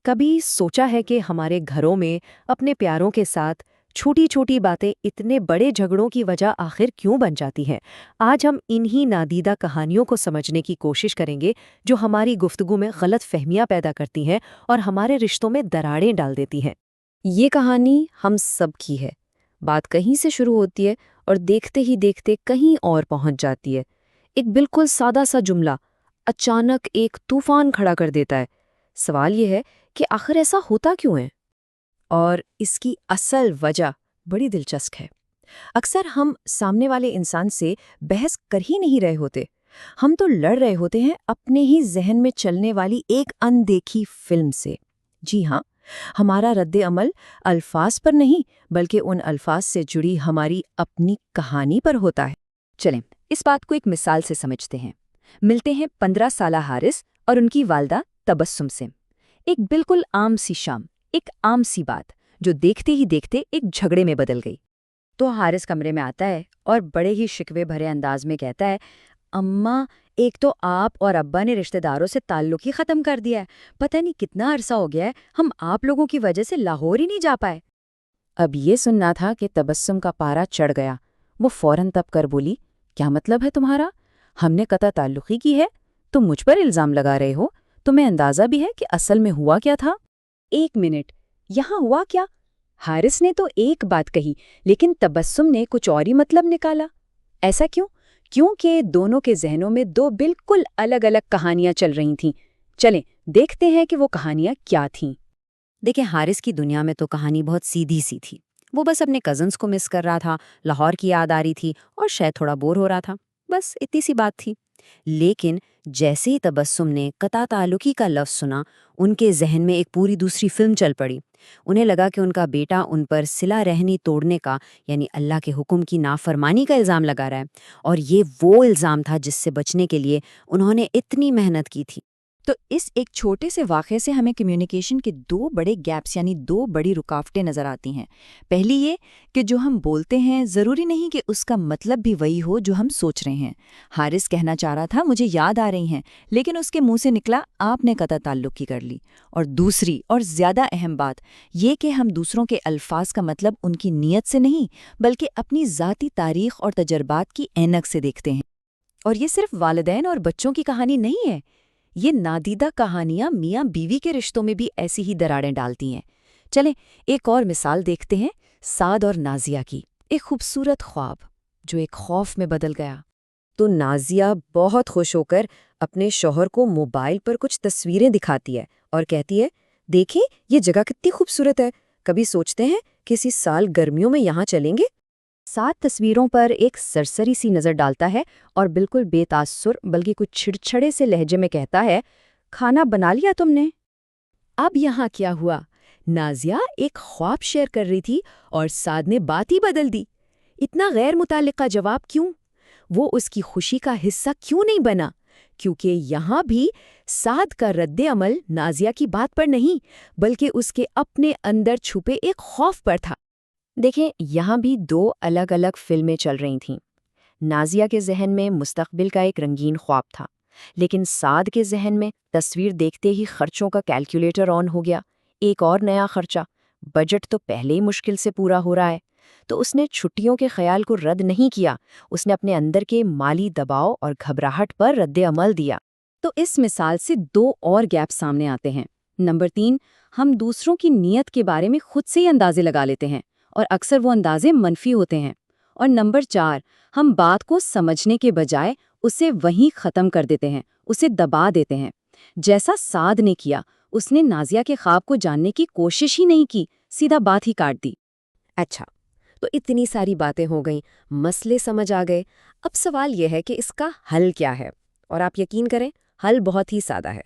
कभी सोचा है कि हमारे घरों में अपने प्यारों के साथ छोटी छोटी बातें इतने बड़े झगड़ों की वजह आखिर क्यों बन जाती हैं? आज हम इन्हीं नादीदा कहानियों को समझने की कोशिश करेंगे जो हमारी गुफ्तगू में गलत फहमियां पैदा करती हैं और हमारे रिश्तों में दरारें डाल देती हैं। ये कहानी हम सब की है। बात कहीं से शुरू होती है और देखते ही देखते कहीं और पहुंच जाती है। एक बिल्कुल सादा सा जुमला अचानक एक तूफान खड़ा कर देता है। सवाल ये है कि आखिर ऐसा होता क्यों है? और इसकी असल वजह बड़ी दिलचस्प है। अक्सर हम सामने वाले इंसान से बहस कर ही नहीं रहे होते। हम तो लड़ रहे होते हैं अपने ही जहन में चलने वाली एक अनदेखी फिल्म से। जी हाँ, हमारा रद्द अमल अल्फाज पर नहीं बल्कि उन अल्फाज से जुड़ी हमारी अपनी कहानी पर होता है। चलें, इस बात को एक मिसाल से समझते हैं। मिलते हैं 15 साला हारिस और उनकी वालदा तबस्सुम से। एक बिल्कुल आम सी शाम, एक आम सी बात जो देखते ही देखते एक झगड़े में बदल गई। तो हारिस कमरे में आता है और बड़े ही शिकवे भरे अंदाज में कहता है, अम्मा, एक तो आप और अब्बा ने रिश्तेदारों से ताल्लुक ही खत्म कर दिया है। पता नहीं कितना अरसा हो गया है, हम आप लोगों की वजह से लाहौर ही नहीं जा पाए। अब ये सुनना था कि तबस्सुम का पारा चढ़ गया। वो फौरन तब कर बोली, क्या मतलब है तुम्हारा? हमने कतई ताल्लुकी की है? तुम मुझ पर इल्जाम लगा रहे हो? तुम्हें अंदाजा भी है कि असल में हुआ क्या था? एक मिनट, यहाँ हुआ क्या? हारिस ने तो एक बात कही, लेकिन तबस्सुम ने कुछ और ही मतलब निकाला। ऐसा क्यों? क्योंकि दोनों के जहनों में दो बिल्कुल अलग अलग कहानियां चल रही थीं। चलें, देखते हैं कि वो कहानियां क्या थीं। देखिए, हारिस की दुनिया में तो कहानी बहुत सीधी सी थी। वो बस अपने कजन्स को मिस कर रहा था, लाहौर की याद आ रही थी और शायद थोड़ा बोर हो रहा था। बस इतनी सी बात थी। लेकिन जैसे ही तबस्सुम ने कता ताल्लुकी का लफ्ज़ सुना, उनके जहन में एक पूरी दूसरी फिल्म चल पड़ी। उन्हें लगा कि उनका बेटा उन पर सिला रहनी तोड़ने का, यानी अल्लाह के हुक्म की नाफरमानी का इल्ज़ाम लगा रहा है। और ये वो इल्ज़ाम था जिससे बचने के लिए उन्होंने इतनी मेहनत की थी। तो इस एक छोटे से वाक़े से हमें कम्युनिकेशन के दो बड़े गैप्स यानी दो बड़ी रुकावटें नज़र आती हैं। पहली ये कि जो हम बोलते हैं ज़रूरी नहीं कि उसका मतलब भी वही हो जो हम सोच रहे हैं। हारिस कहना चाह रहा था मुझे याद आ रही हैं, लेकिन उसके मुंह से निकला आपने कतई ताल्लुकी कर ली। और दूसरी और ज़्यादा अहम बात ये कि हम दूसरों के अल्फाज का मतलब उनकी नीयत से नहीं बल्कि अपनी ज़ाती तारीख़ और तजर्बात की ऐनक से देखते हैं। और ये सिर्फ वालिदैन और बच्चों की कहानी नहीं है। ये नादीदा कहानियां मियाँ बीवी के रिश्तों में भी ऐसी ही दरारें डालती हैं। चलें, एक और मिसाल देखते हैं, साद और नाजिया की। एक खूबसूरत ख्वाब जो एक खौफ में बदल गया। तो नाजिया बहुत खुश होकर अपने शौहर को मोबाइल पर कुछ तस्वीरें दिखाती है और कहती है, देखें ये जगह कितनी खूबसूरत है, कभी सोचते हैं किसी साल गर्मियों में यहाँ चलेंगे। 7 तस्वीरों पर एक सरसरी सी नज़र डालता है और बिल्कुल बेतासुर बल्कि कुछ छिड़छड़े से लहजे में कहता है, खाना बना लिया तुमने? अब यहाँ क्या हुआ? नाजिया एक ख्वाब शेयर कर रही थी और साद ने बात ही बदल दी। इतना गैर मुताल्लिका जवाब क्यों? वो उसकी खुशी का हिस्सा क्यों नहीं बना? क्योंकि यहाँ भी साद का रद्द अमल नाजिया की बात पर नहीं बल्कि उसके अपने अंदर छुपे एक खौफ पर था। देखें, यहाँ भी दो अलग अलग फिल्में चल रही थीं। नाजिया के जहन में मुस्तकबिल का एक रंगीन ख्वाब था, लेकिन साद के जहन में तस्वीर देखते ही खर्चों का कैलकुलेटर ऑन हो गया। एक और नया खर्चा, बजट तो पहले ही मुश्किल से पूरा हो रहा है। तो उसने छुट्टियों के ख्याल को रद्द नहीं किया, उसने अपने अंदर के माली दबाव और घबराहट पर रद्द अमल दिया। तो इस मिसाल से दो और गैप सामने आते हैं। नंबर 3, हम दूसरों की नीयत के बारे में खुद से ही अंदाजे लगा लेते हैं और अक्सर वो अंदाजे मनफी होते हैं। और नंबर 4, हम बात को समझने के बजाय उसे वहीं ख़त्म कर देते हैं, उसे दबा देते हैं। जैसा साद ने किया, उसने नाजिया के ख्वाब को जानने की कोशिश ही नहीं की, सीधा बात ही काट दी। अच्छा, तो इतनी सारी बातें हो गईं, मसले समझ आ गए। अब सवाल यह है कि इसका हल क्या है? और आप यकीन करें, हल बहुत ही सादा है।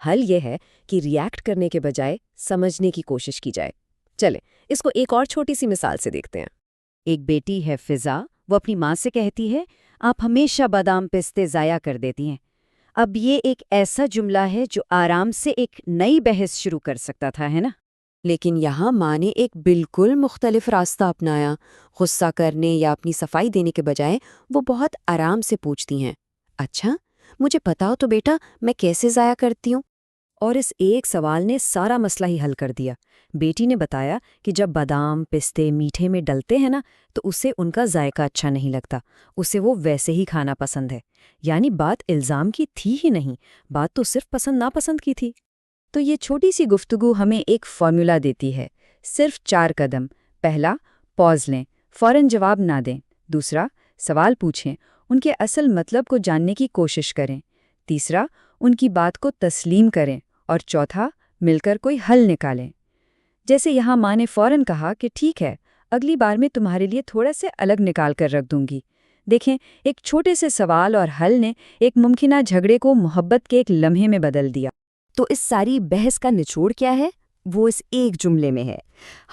हल यह है कि रिएक्ट करने के बजाय समझने की कोशिश की जाए। चलें, इसको एक और छोटी सी मिसाल से देखते हैं। एक बेटी है फिजा, वो अपनी माँ से कहती है, आप हमेशा बादाम पिस्ते ज़ाया कर देती हैं। अब ये एक ऐसा जुमला है जो आराम से एक नई बहस शुरू कर सकता था, है ना? लेकिन यहाँ माँ ने एक बिल्कुल मुख्तलिफ रास्ता अपनाया। गुस्सा करने या अपनी सफाई देने के बजाय वो बहुत आराम से पूछती हैं, अच्छा, मुझे बताओ तो बेटा, मैं कैसे ज़ाया करती हूँ? اور اس ایک سوال نے سارا مسئلہ ہی حل کر دیا۔ بیٹی نے بتایا کہ جب بادام پستے میٹھے میں ڈلتے ہیں نا تو اسے ان کا ذائقہ اچھا نہیں لگتا، اسے وہ ویسے ہی کھانا پسند ہے۔ یعنی بات الزام کی تھی ہی نہیں، بات تو صرف پسند ناپسند کی تھی۔ تو یہ چھوٹی سی گفتگو ہمیں ایک فارمولا دیتی ہے، صرف 4 قدم۔ پہلا، پاز لیں، فوراً جواب نہ دیں۔ دوسرا، سوال پوچھیں، ان کے اصل مطلب کو جاننے کی کوشش کریں۔ تیسرا، ان کی بات کو تسلیم کریں۔ اور چوتھا، مل کر کوئی حل نکالیں۔ جیسے یہاں ماں نے فوراً کہا کہ ٹھیک ہے، اگلی بار میں تمہارے لیے تھوڑا سے الگ نکال کر رکھ دوں گی۔ دیکھیں، ایک چھوٹے سے سوال اور حل نے ایک ممکنہ جھگڑے کو محبت کے ایک لمحے میں بدل دیا۔ تو اس ساری بحث کا نچوڑ کیا ہے؟ وہ اس ایک جملے میں ہے۔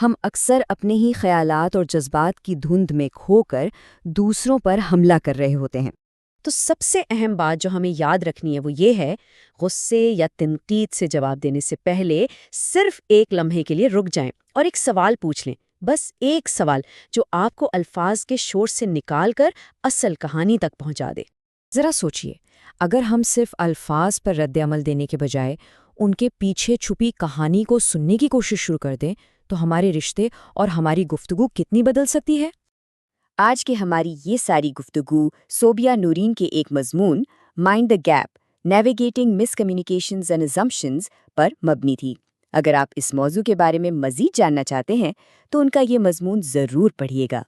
ہم اکثر اپنے ہی خیالات اور جذبات کی دھند میں کھو کر دوسروں پر حملہ کر رہے ہوتے ہیں۔ تو سب سے اہم بات جو ہمیں یاد رکھنی ہے وہ یہ ہے، غصے یا تنقید سے جواب دینے سے پہلے صرف ایک لمحے کے لیے رک جائیں اور ایک سوال پوچھ لیں، بس ایک سوال جو آپ کو الفاظ کے شور سے نکال کر اصل کہانی تک پہنچا دے۔ ذرا سوچئے، اگر ہم صرف الفاظ پر رد عمل دینے کے بجائے ان کے پیچھے چھپی کہانی کو سننے کی کوشش شروع کر دیں تو ہمارے رشتے اور ہماری گفتگو کتنی بدل سکتی ہے؟ آج کی ہماری یہ ساری گفتگو صوبیہ نورین کے ایک مضمون mind the gap, navigating miscommunications and assumptions پر مبنی تھی۔ اگر آپ اس موضوع کے بارے میں مزید جاننا چاہتے ہیں تو ان کا یہ مضمون ضرور پڑھیے گا۔